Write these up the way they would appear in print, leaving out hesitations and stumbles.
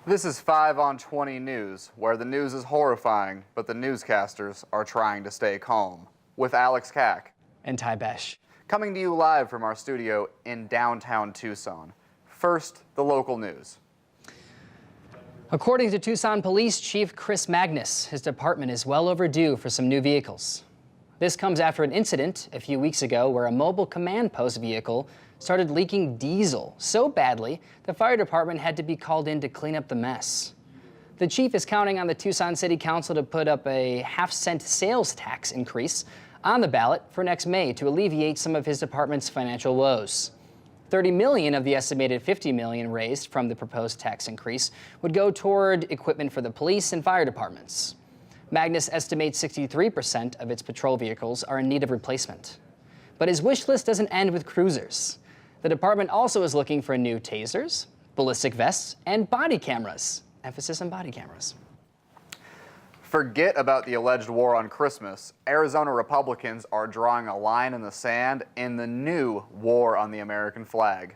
This is 5 on 20 News, where the news is horrifying, but the newscasters are trying to stay calm. With Alex Kack and Ty Besh. Coming to you live from our studio in downtown Tucson. First, the local news. According to Tucson Police Chief Chris Magnus, his department is well overdue for some new vehicles. This comes after an incident a few weeks ago where a mobile command post vehicle started leaking diesel so badly the fire department had to be called in to clean up the mess. The chief is counting on the Tucson City Council to put up a half-cent sales tax increase on the ballot for next May to alleviate some of his department's financial woes. $30 million of the estimated $50 million raised from the proposed tax increase would go toward equipment for the police and fire departments. Magnus estimates 63% of its patrol vehicles are in need of replacement. But his wish list doesn't end with cruisers. The department also is looking for new tasers, ballistic vests, and body cameras. Emphasis on body cameras. Forget about the alleged war on Christmas. Arizona Republicans are drawing a line in the sand in the new war on the American flag.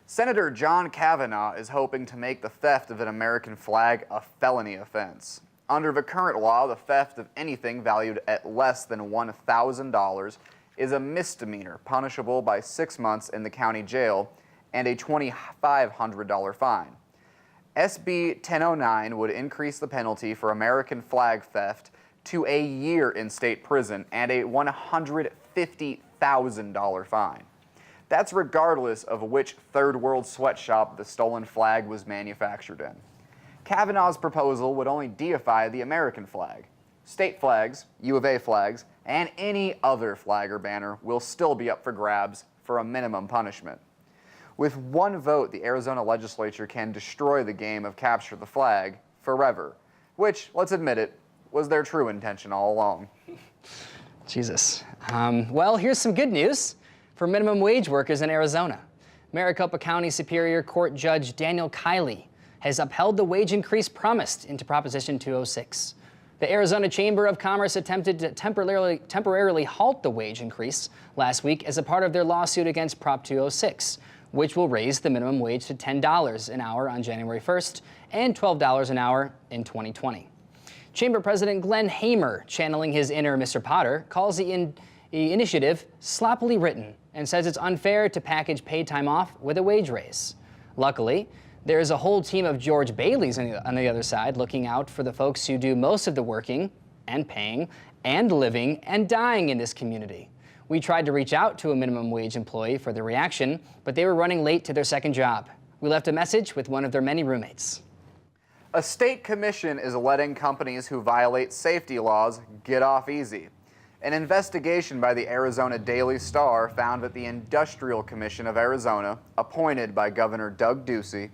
Senator John Kavanaugh is hoping to make the theft of an American flag a felony offense. Under the current law, the theft of anything valued at less than $1,000 is a misdemeanor, punishable by 6 months in the county jail and a $2,500 fine. SB 1009 would increase the penalty for American flag theft to a year in state prison and a $150,000 fine. That's regardless of which third world sweatshop the stolen flag was manufactured in. Kavanaugh's proposal would only deify the American flag. State flags, U of A flags, and any other flag or banner will still be up for grabs for a minimum punishment. With one vote, the Arizona legislature can destroy the game of capture the flag forever, which, let's admit it, was their true intention all along. Jesus. Well, here's some good news for minimum wage workers in Arizona. Maricopa County Superior Court Judge Daniel Kiley has upheld the wage increase promised into Proposition 206. The Arizona Chamber of Commerce attempted to temporarily halt the wage increase last week as a part of their lawsuit against Prop 206, which will raise the minimum wage to $10 an hour on January 1st and $12 an hour in 2020. Chamber President Glenn Hamer, channeling his inner Mr. Potter, calls the initiative sloppily written and says it's unfair to package paid time off with a wage raise. Luckily, there is a whole team of George Baileys on the other side looking out for the folks who do most of the working and paying and living and dying in this community. We tried to reach out to a minimum wage employee for their reaction, but they were running late to their second job. We left a message with one of their many roommates. A state commission is letting companies who violate safety laws get off easy. An investigation by the Arizona Daily Star found that the Industrial Commission of Arizona, appointed by Governor Doug Ducey,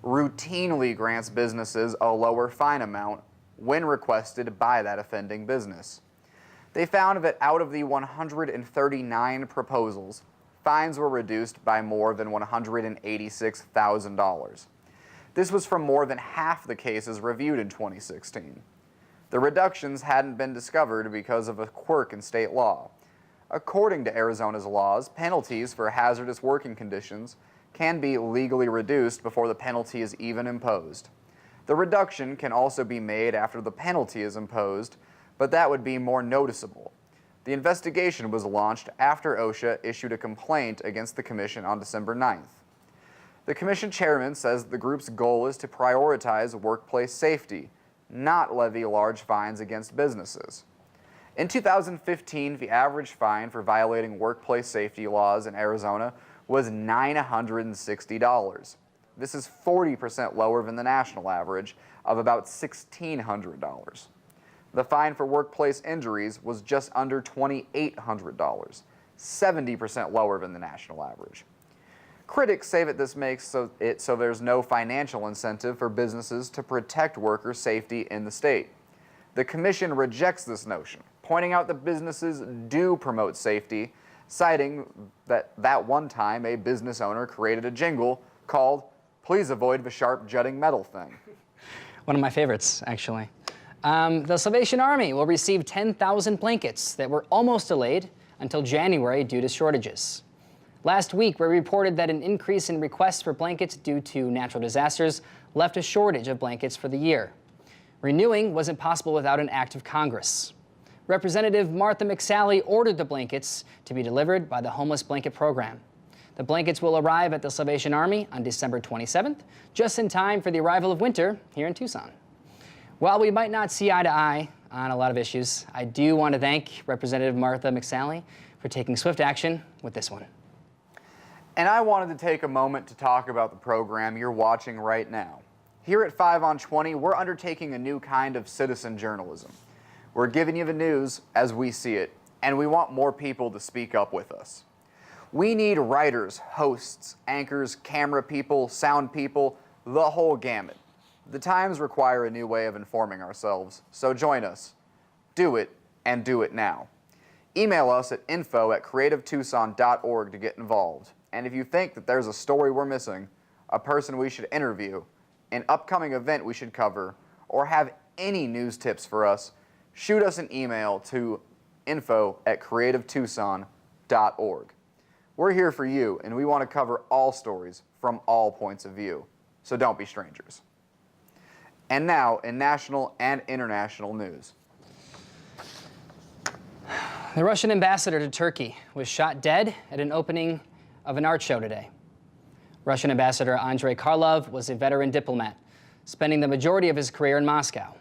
routinely grants businesses a lower fine amount when requested by that offending business. They found that out of the 139 proposals, fines were reduced by more than $186,000. This was from more than half the cases reviewed in 2016. The reductions hadn't been discovered because of a quirk in state law. According to Arizona's laws, penalties for hazardous working conditions can be legally reduced before the penalty is even imposed. The reduction can also be made after the penalty is imposed, but that would be more noticeable. The investigation was launched after OSHA issued a complaint against the commission on December 9th. The commission chairman says the group's goal is to prioritize workplace safety, not levy large fines against businesses. In 2015, the average fine for violating workplace safety laws in Arizona was $960. This is 40% lower than the national average of about $1,600. The fine for workplace injuries was just under $2,800, 70% lower than the national average. Critics say that this makes it so there's no financial incentive for businesses to protect worker safety in the state. The commission rejects this notion, pointing out that businesses do promote safety, citing that one time a business owner created a jingle called "Please avoid the sharp jutting metal thing." One of my favorites, actually. The Salvation Army will receive 10,000 blankets that were almost delayed until January due to shortages. Last week, we reported that an increase in requests for blankets due to natural disasters left a shortage of blankets for the year. Renewing wasn't possible without an act of Congress. Representative Martha McSally ordered the blankets to be delivered by the Homeless Blanket Program. The blankets will arrive at the Salvation Army on December 27th, just in time for the arrival of winter here in Tucson. While we might not see eye to eye on a lot of issues, I do want to thank Representative Martha McSally for taking swift action with this one. And I wanted to take a moment to talk about the program you're watching right now. Here at 5 on 20, we're undertaking a new kind of citizen journalism. We're giving you the news as we see it, and we want more people to speak up with us. We need writers, hosts, anchors, camera people, sound people, the whole gamut. The times require a new way of informing ourselves, so join us. Do it, and do it now. Email us at info@creativetucson.org to get involved. And if you think that there's a story we're missing, a person we should interview, an upcoming event we should cover, or have any news tips for us, shoot us an email to info@creativetucson.org. We're here for you, and we want to cover all stories from all points of view, so don't be strangers. And now, in national and international news. The Russian ambassador to Turkey was shot dead at an opening of an art show today. Russian Ambassador Andrei Karlov was a veteran diplomat, spending the majority of his career in Moscow.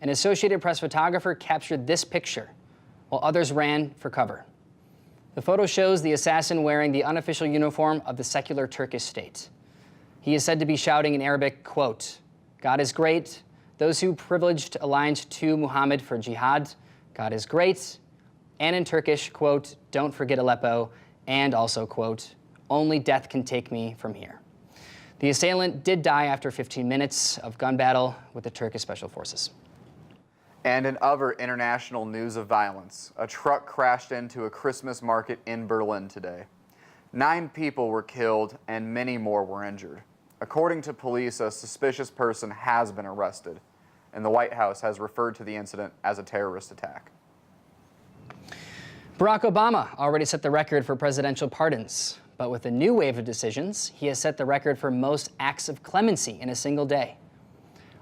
An Associated Press photographer captured this picture, while others ran for cover. The photo shows the assassin wearing the unofficial uniform of the secular Turkish state. He is said to be shouting in Arabic, quote, "God is great. Those who privileged aligned to Muhammad for jihad, God is great." And in Turkish, quote, "Don't forget Aleppo," and also, quote, "Only death can take me from here." The assailant did die after 15 minutes of gun battle with the Turkish Special Forces. And in other international news of violence, a truck crashed into a Christmas market in Berlin today. 9 people were killed and many more were injured. According to police, a suspicious person has been arrested, and the White House has referred to the incident as a terrorist attack. Barack Obama already set the record for presidential pardons, but with a new wave of decisions, he has set the record for most acts of clemency in a single day.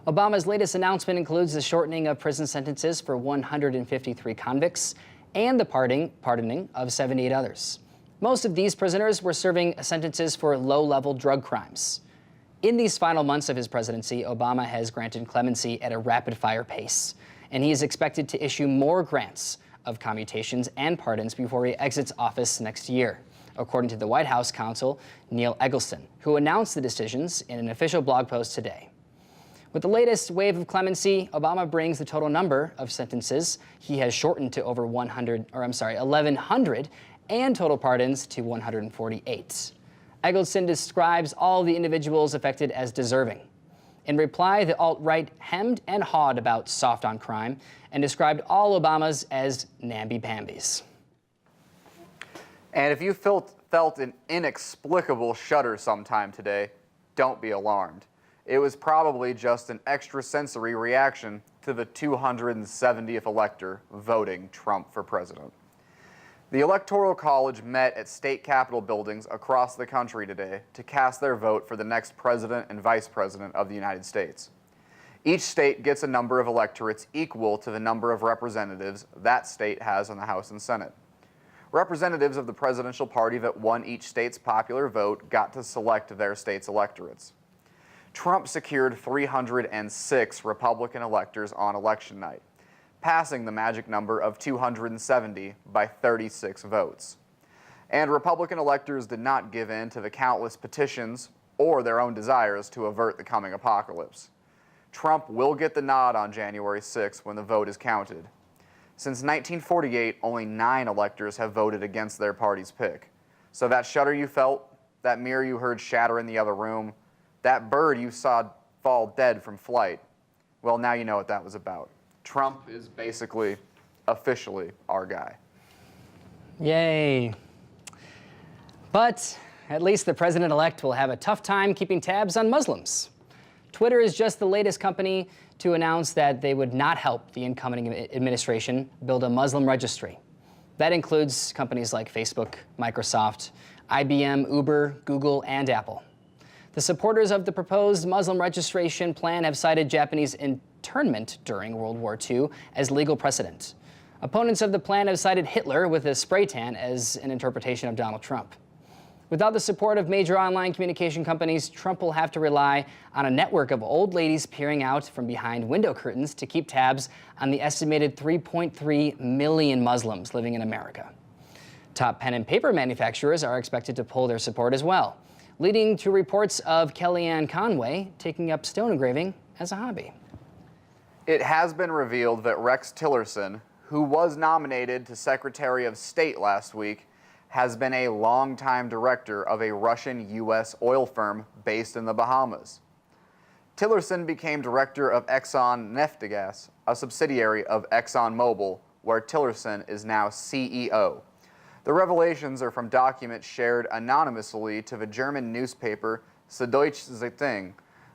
Obama's latest announcement includes the shortening of prison sentences for 153 convicts and the pardoning of 78 others. Most of these prisoners were serving sentences for low-level drug crimes. In these final months of his presidency, Obama has granted clemency at a rapid-fire pace, and he is expected to issue more grants of commutations and pardons before he exits office next year, according to the White House counsel, Neil Eggleston, who announced the decisions in an official blog post today. With the latest wave of clemency, Obama brings the total number of sentences he has shortened to over 1,100, and total pardons to 148. Eggleston describes all the individuals affected as deserving. In reply, the alt-right hemmed and hawed about soft on crime and described all Obamas as namby-pambies. And if you felt an inexplicable shudder sometime today, don't be alarmed. It was probably just an extrasensory reaction to the 270th elector voting Trump for president. The Electoral College met at state capitol buildings across the country today to cast their vote for the next president and vice president of the United States. Each state gets a number of electorates equal to the number of representatives that state has in the House and Senate. Representatives of the presidential party that won each state's popular vote got to select their state's electorates. Trump secured 306 Republican electors on election night, passing the magic number of 270 by 36 votes. And Republican electors did not give in to the countless petitions or their own desires to avert the coming apocalypse. Trump will get the nod on January 6 when the vote is counted. Since 1948, only 9 electors have voted against their party's pick. So that shudder you felt, that mirror you heard shatter in the other room, that bird you saw fall dead from flight, well, now you know what that was about. Trump is basically, officially, our guy. Yay. But at least the president-elect will have a tough time keeping tabs on Muslims. Twitter is just the latest company to announce that they would not help the incoming administration build a Muslim registry. That includes companies like Facebook, Microsoft, IBM, Uber, Google, and Apple. The supporters of the proposed Muslim registration plan have cited Japanese internment during World War II as legal precedent. Opponents of the plan have cited Hitler with a spray tan as an interpretation of Donald Trump. Without the support of major online communication companies, Trump will have to rely on a network of old ladies peering out from behind window curtains to keep tabs on the estimated 3.3 million Muslims living in America. Top pen and paper manufacturers are expected to pull their support as well, leading to reports of Kellyanne Conway taking up stone engraving as a hobby. It has been revealed that Rex Tillerson, who was nominated to Secretary of State last week, has been a longtime director of a Russian-U.S. oil firm based in the Bahamas. Tillerson became director of Exxon Neftegas, a subsidiary of ExxonMobil, where Tillerson is now CEO. The revelations are from documents shared anonymously to the German newspaper Süddeutsche Zeitung.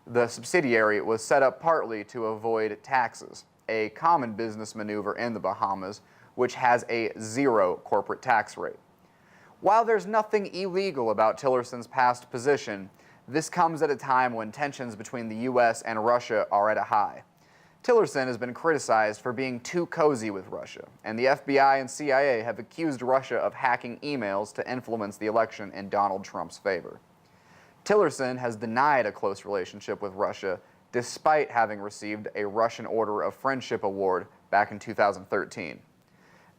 The subsidiary was set up partly to avoid taxes, a common business maneuver in the Bahamas, which has a 0 corporate tax rate. While there's nothing illegal about Tillerson's past position, this comes at a time when tensions between the U.S. and Russia are at a high. Tillerson has been criticized for being too cozy with Russia, and the FBI and CIA have accused Russia of hacking emails to influence the election in Donald Trump's favor. Tillerson has denied a close relationship with Russia, despite having received a Russian Order of Friendship award back in 2013.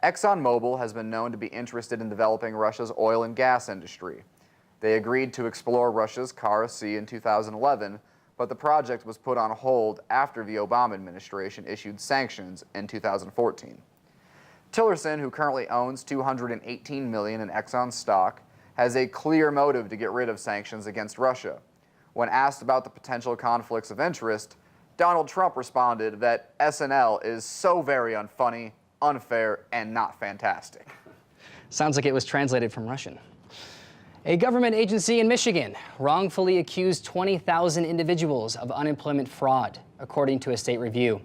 ExxonMobil has been known to be interested in developing Russia's oil and gas industry. They agreed to explore Russia's Kara Sea in 2011, but the project was put on hold after the Obama administration issued sanctions in 2014. Tillerson, who currently owns $218 million in Exxon stock, has a clear motive to get rid of sanctions against Russia. When asked about the potential conflicts of interest, Donald Trump responded that SNL is so very unfunny, unfair, and not fantastic. Sounds like it was translated from Russian. A government agency in Michigan wrongfully accused 20,000 individuals of unemployment fraud, according to a state review.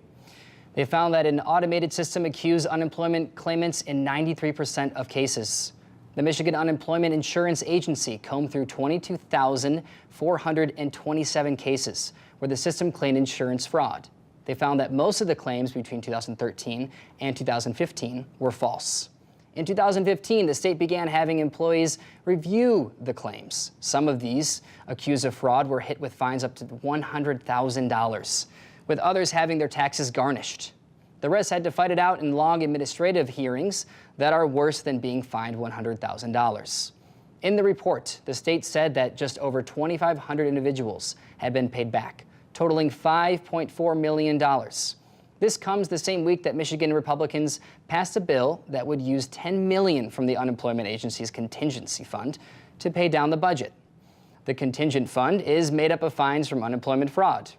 They found that an automated system accused unemployment claimants in 93% of cases. The Michigan Unemployment Insurance Agency combed through 22,427 cases where the system claimed insurance fraud. They found that most of the claims between 2013 and 2015 were false. In 2015, the state began having employees review the claims. Some of these accused of fraud were hit with fines up to $100,000, with others having their taxes garnished. The rest had to fight it out in long administrative hearings that are worse than being fined $100,000. In the report, the state said that just over 2,500 individuals had been paid back, totaling $5.4 million. This comes the same week that Michigan Republicans passed a bill that would use $10 million from the unemployment agency's contingency fund to pay down the budget. The contingent fund is made up of fines from unemployment fraud.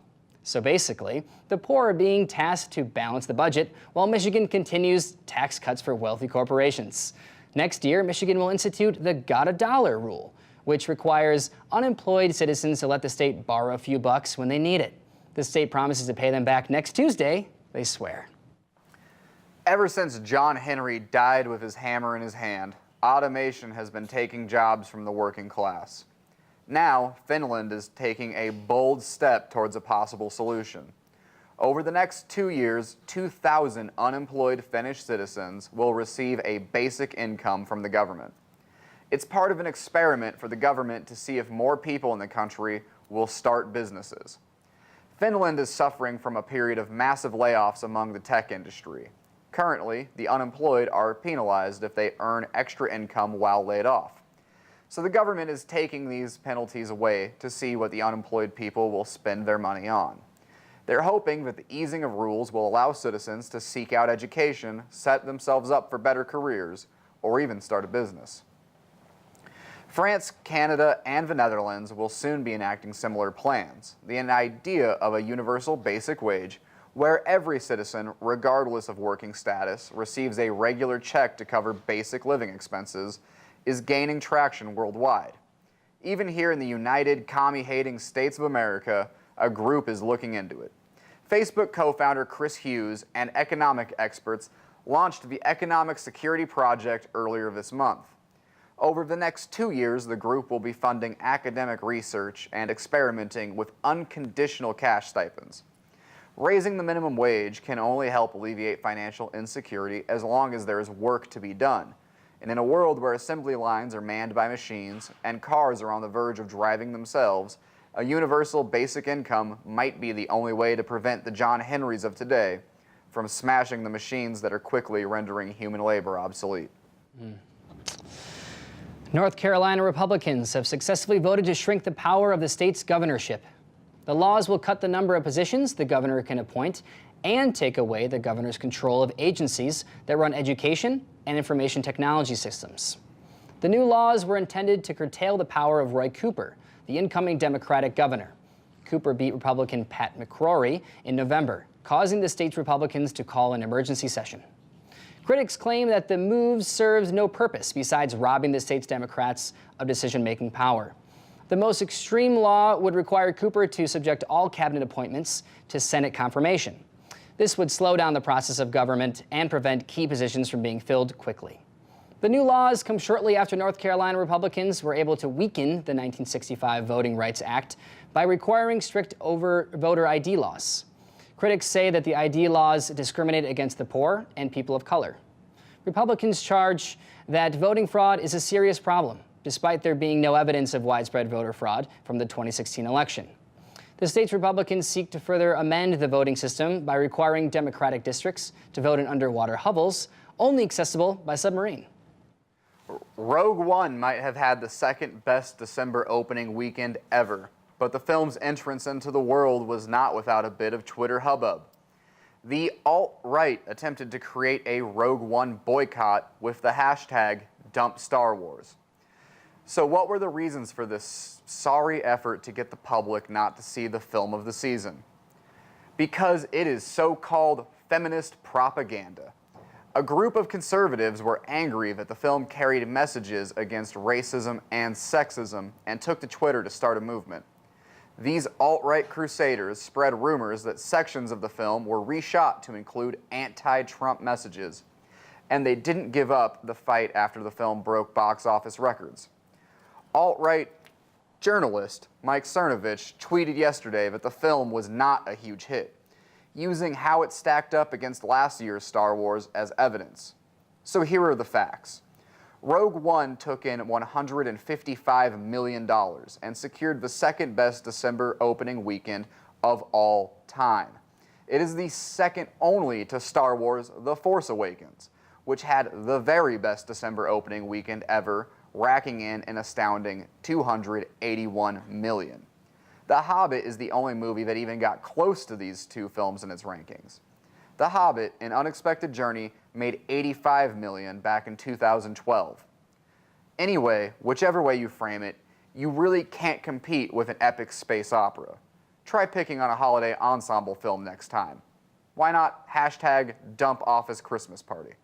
So basically, the poor are being tasked to balance the budget while Michigan continues tax cuts for wealthy corporations. Next year, Michigan will institute the Got a Dollar rule, which requires unemployed citizens to let the state borrow a few bucks when they need it. The state promises to pay them back next Tuesday, they swear. Ever since John Henry died with his hammer in his hand, automation has been taking jobs from the working class. Now, Finland is taking a bold step towards a possible solution. Over the next 2 years, 2,000 unemployed Finnish citizens will receive a basic income from the government. It's part of an experiment for the government to see if more people in the country will start businesses. Finland is suffering from a period of massive layoffs among the tech industry. Currently, the unemployed are penalized if they earn extra income while laid off. So the government is taking these penalties away to see what the unemployed people will spend their money on. They're hoping that the easing of rules will allow citizens to seek out education, set themselves up for better careers, or even start a business. France, Canada, and the Netherlands will soon be enacting similar plans. The idea of a universal basic wage where every citizen, regardless of working status, receives a regular check to cover basic living expenses is gaining traction worldwide. Even here in the United Commie-hating States of America, a group is looking into it. Facebook co-founder Chris Hughes and economic experts launched the Economic Security Project earlier this month. Over the next 2 years, the group will be funding academic research and experimenting with unconditional cash stipends. Raising the minimum wage can only help alleviate financial insecurity as long as there is work to be done. And in a world where assembly lines are manned by machines and cars are on the verge of driving themselves, a universal basic income might be the only way to prevent the John Henrys of today from smashing the machines that are quickly rendering human labor obsolete. North Carolina Republicans have successfully voted to shrink the power of the state's governorship. The laws will cut the number of positions the governor can appoint and take away the governor's control of agencies that run education and information technology systems. The new laws were intended to curtail the power of Roy Cooper, the incoming Democratic governor. Cooper beat Republican Pat McCrory in November, causing the state's Republicans to call an emergency session. Critics claim that the move serves no purpose besides robbing the state's Democrats of decision-making power. The most extreme law would require Cooper to subject all cabinet appointments to Senate confirmation. This would slow down the process of government and prevent key positions from being filled quickly. The new laws come shortly after North Carolina Republicans were able to weaken the 1965 Voting Rights Act by requiring strict voter ID laws. Critics say that the ID laws discriminate against the poor and people of color. Republicans charge that voting fraud is a serious problem, despite there being no evidence of widespread voter fraud from the 2016 election. The state's Republicans seek to further amend the voting system by requiring Democratic districts to vote in underwater hovels, only accessible by submarine. Rogue One might have had the second best December opening weekend ever, but the film's entrance into the world was not without a bit of Twitter hubbub. The alt-right attempted to create a Rogue One boycott with the hashtag #DumpStarWars. So what were the reasons for this sorry effort to get the public not to see the film of the season? Because it is so-called feminist propaganda. A group of conservatives were angry that the film carried messages against racism and sexism and took to Twitter to start a movement. These alt-right crusaders spread rumors that sections of the film were reshot to include anti-Trump messages, and they didn't give up the fight after the film broke box office records. Alt-right journalist Mike Cernovich tweeted yesterday that the film was not a huge hit, using how it stacked up against last year's Star Wars as evidence. So here are the facts. Rogue One took in $155 million and secured the second best December opening weekend of all time. It is the second only to Star Wars The Force Awakens, which had the very best December opening weekend ever, racking in an astounding $281 million. The Hobbit is the only movie that even got close to these two films in its rankings. The Hobbit, An Unexpected Journey, made $85 million back in 2012. Anyway, whichever way you frame it, you really can't compete with an epic space opera. Try picking on a holiday ensemble film next time. Why not hashtag #DumpOffice Christmas Party?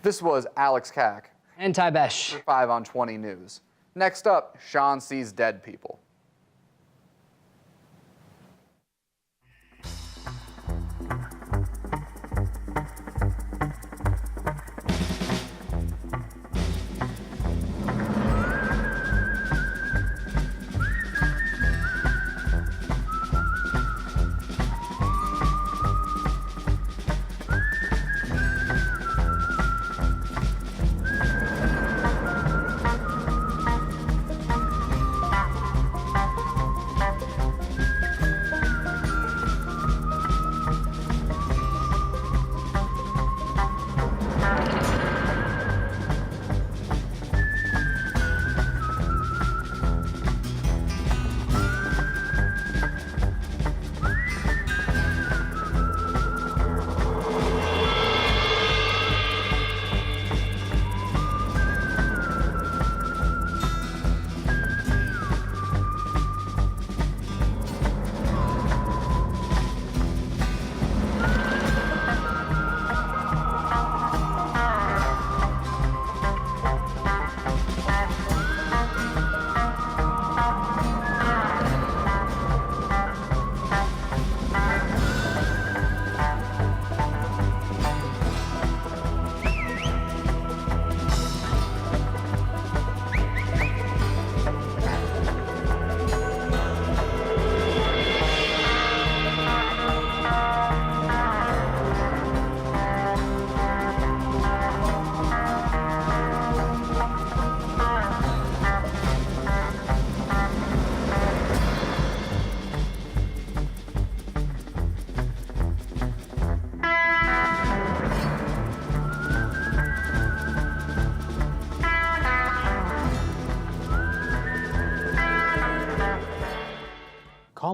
This was Alex Kack. And Ty Besh. 5 on 20 News. Next up, Sean sees dead people.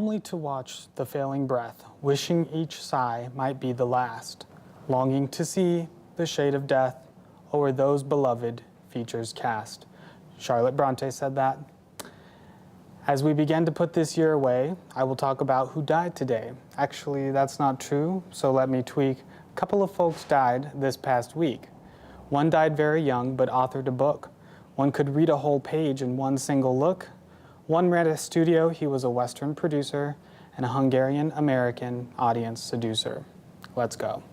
calmly to watch the failing breath, wishing each sigh might be the last, longing to see the shade of death o'er those beloved features cast. Charlotte Bronte said that. As we begin to put this year away, I will talk about who died today. Actually, that's not true, so let me tweak. A couple of folks died this past week. One died very young, but authored a book. One could read a whole page in one single look. One ran a studio, he was a Western producer, and a Hungarian-American audience seducer. Let's go.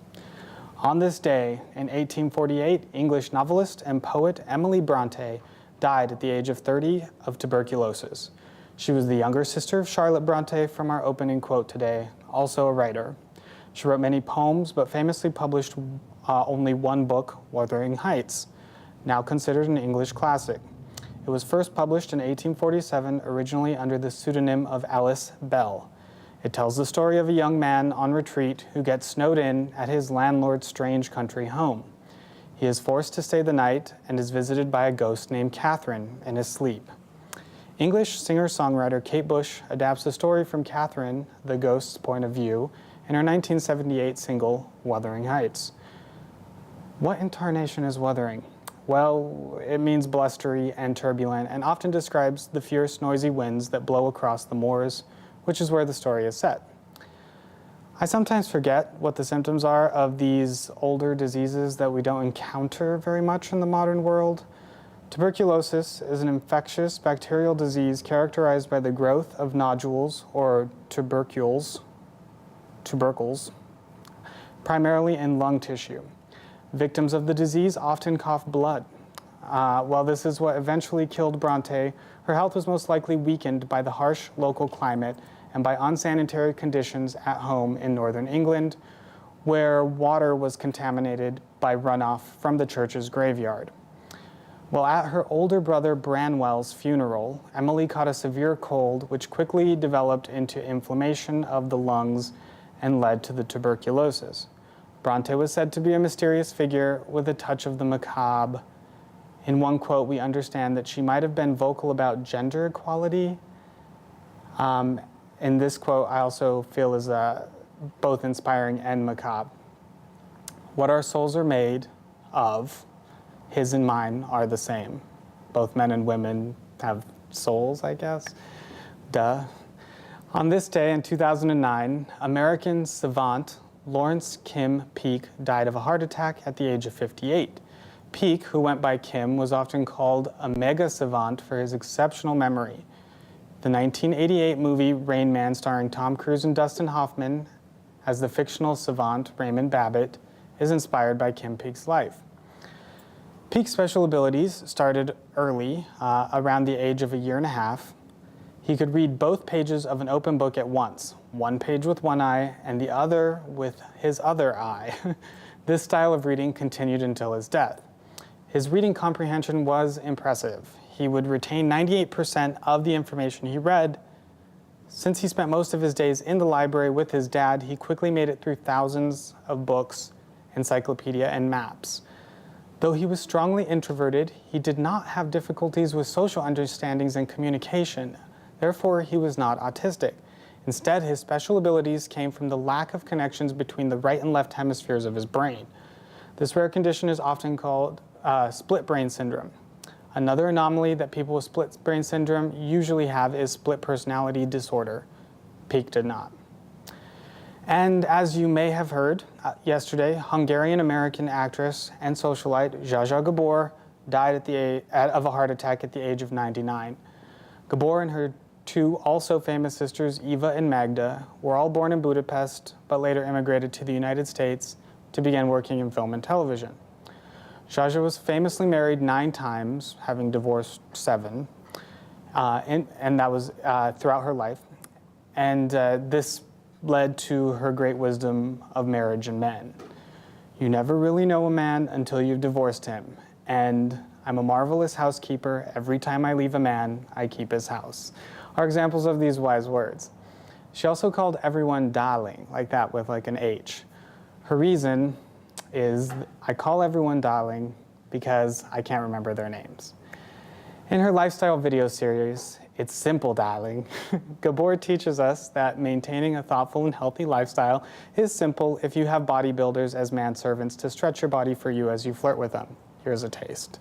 On this day, in 1848, English novelist and poet Emily Bronte died at the age of 30 of tuberculosis. She was the younger sister of Charlotte Bronte from our opening quote today, also a writer. She wrote many poems, but famously published only one book, Wuthering Heights, now considered an English classic. It was first published in 1847, originally under the pseudonym of Alice Bell. It tells the story of a young man on retreat who gets snowed in at his landlord's strange country home. He is forced to stay the night and is visited by a ghost named Catherine in his sleep. English singer-songwriter Kate Bush adapts the story from Catherine, the ghost's point of view, in her 1978 single, Wuthering Heights. What intonation is wuthering? Well, it means blustery and turbulent and often describes the fierce, noisy winds that blow across the moors, which is where the story is set. I sometimes forget what the symptoms are of these older diseases that we don't encounter very much in the modern world. Tuberculosis is an infectious bacterial disease characterized by the growth of nodules or tubercles, primarily in lung tissue. Victims of the disease often cough blood. While this is what eventually killed Bronte, her health was most likely weakened by the harsh local climate and by unsanitary conditions at home in northern England, where water was contaminated by runoff from the church's graveyard. While at her older brother Branwell's funeral, Emily caught a severe cold which quickly developed into inflammation of the lungs and led to the tuberculosis. Bronte was said to be a mysterious figure with a touch of the macabre. In one quote, we understand that she might have been vocal about gender equality. In this quote, I also feel is both inspiring and macabre. What our souls are made of, his and mine are the same. Both men and women have souls, I guess. Duh. On this day in 2009, American savant Lawrence Kim Peake died of a heart attack at the age of 58. Peake, who went by Kim, was often called a mega savant for his exceptional memory. The 1988 movie Rain Man, starring Tom Cruise and Dustin Hoffman as the fictional savant Raymond Babbitt, is inspired by Kim Peake's life. Peake's special abilities started early, around the age of a year and a half. He could read both pages of an open book at once, one page with one eye and the other with his other eye. This style of reading continued until his death. His reading comprehension was impressive. He would retain 98% of the information he read. Since he spent most of his days in the library with his dad, he quickly made it through thousands of books, encyclopedia, and maps. Though he was strongly introverted, he did not have difficulties with social understandings and communication. Therefore, he was not autistic. Instead, his special abilities came from the lack of connections between the right and left hemispheres of his brain. This rare condition is often called split brain syndrome. Another anomaly that people with split brain syndrome usually have is split personality disorder. Peake did not. And as you may have heard, yesterday, Hungarian-American actress and socialite Zsa Zsa Gabor died of a heart attack at the age of 99. Gabor and her two also famous sisters, Eva and Magda, were all born in Budapest, but later immigrated to the United States to begin working in film and television. Zsa Zsa was famously married 9 times, having divorced 7, and that was throughout her life. And this led to her great wisdom of marriage and men. You never really know a man until you've divorced him. And I'm a marvelous housekeeper. Every time I leave a man, I keep his house. Are examples of these wise words. She also called everyone darling, like that with like an H. Her reason is, I call everyone darling because I can't remember their names. In her lifestyle video series, It's simple, darling. Gabor teaches us that maintaining a thoughtful and healthy lifestyle is simple if you have bodybuilders as manservants to stretch your body for you as you flirt with them. Here's a taste.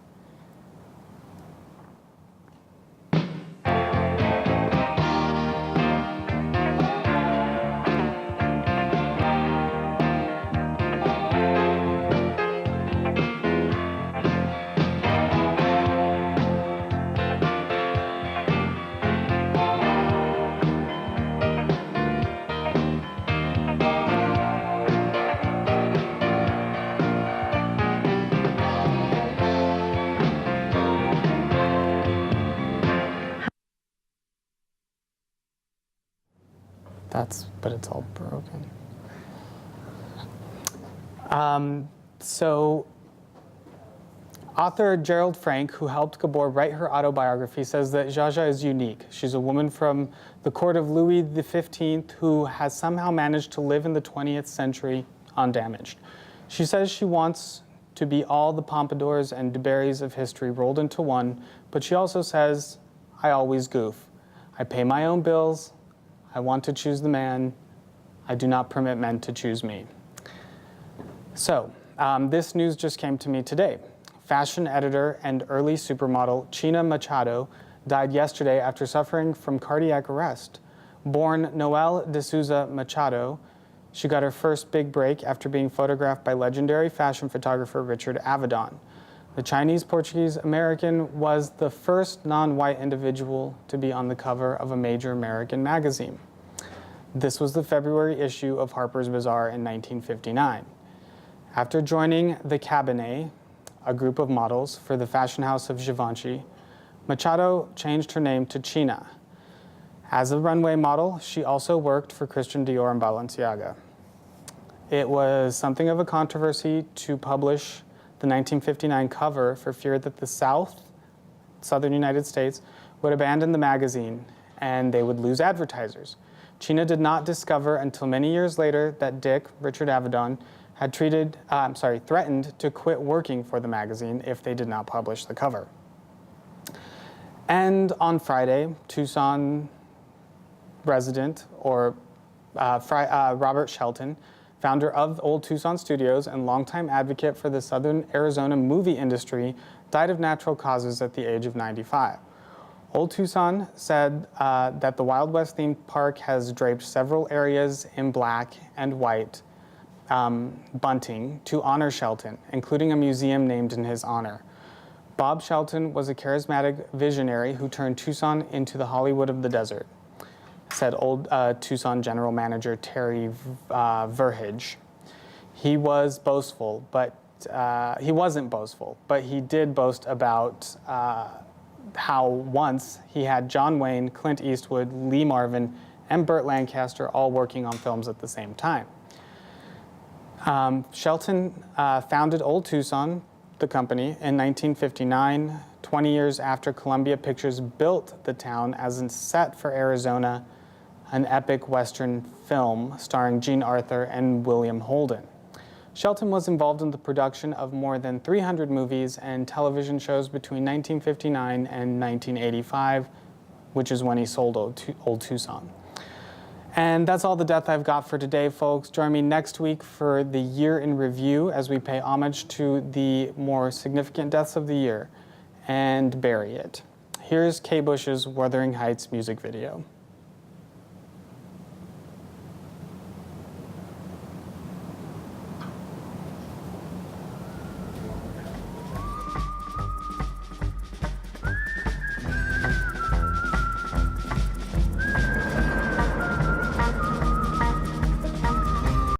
But it's all broken. So author Gerald Frank, who helped Gabor write her autobiography, says that Zsa Zsa is unique. She's a woman from the court of Louis XV who has somehow managed to live in the 20th century undamaged. She says she wants to be all the Pompadours and Dubarrys of history rolled into one, but she also says, I always goof. I pay my own bills. I want to choose the man. I do not permit men to choose me. So, this news just came to me today. Fashion editor and early supermodel China Machado died yesterday after suffering from cardiac arrest. Born Noelle de Souza Machado, she got her first big break after being photographed by legendary fashion photographer Richard Avedon. The Chinese-Portuguese-American was the first non-white individual to be on the cover of a major American magazine. This was the February issue of Harper's Bazaar in 1959. After joining the Cabinet, a group of models for the fashion house of Givenchy, Machado changed her name to China. As a runway model, she also worked for Christian Dior and Balenciaga. It was something of a controversy to publish the 1959 cover for fear that the southern United States, would abandon the magazine and they would lose advertisers. China did not discover until many years later that Dick, Richard Avedon, had threatened to quit working for the magazine if they did not publish the cover. And on Friday, Tucson resident, Robert Shelton, founder of Old Tucson Studios and longtime advocate for the Southern Arizona movie industry, died of natural causes at the age of 95. Old Tucson said that the Wild West themed park has draped several areas in black and white bunting to honor Shelton, including a museum named in his honor. Bob Shelton was a charismatic visionary who turned Tucson into the Hollywood of the desert, said Old Tucson general manager Terry Verhage. He was boastful, but he wasn't boastful, but he did boast about how once he had John Wayne, Clint Eastwood, Lee Marvin, and Burt Lancaster all working on films at the same time. Shelton founded Old Tucson, the company, in 1959, 20 years after Columbia Pictures built the town as a set for Arizona, an epic Western film starring Jean Arthur and William Holden. Shelton was involved in the production of more than 300 movies and television shows between 1959 and 1985, which is when he sold Old Tucson. And that's all the death I've got for today, folks. Join me next week for the year in review as we pay homage to the more significant deaths of the year and bury it. Here's Kate Bush's Wuthering Heights music video.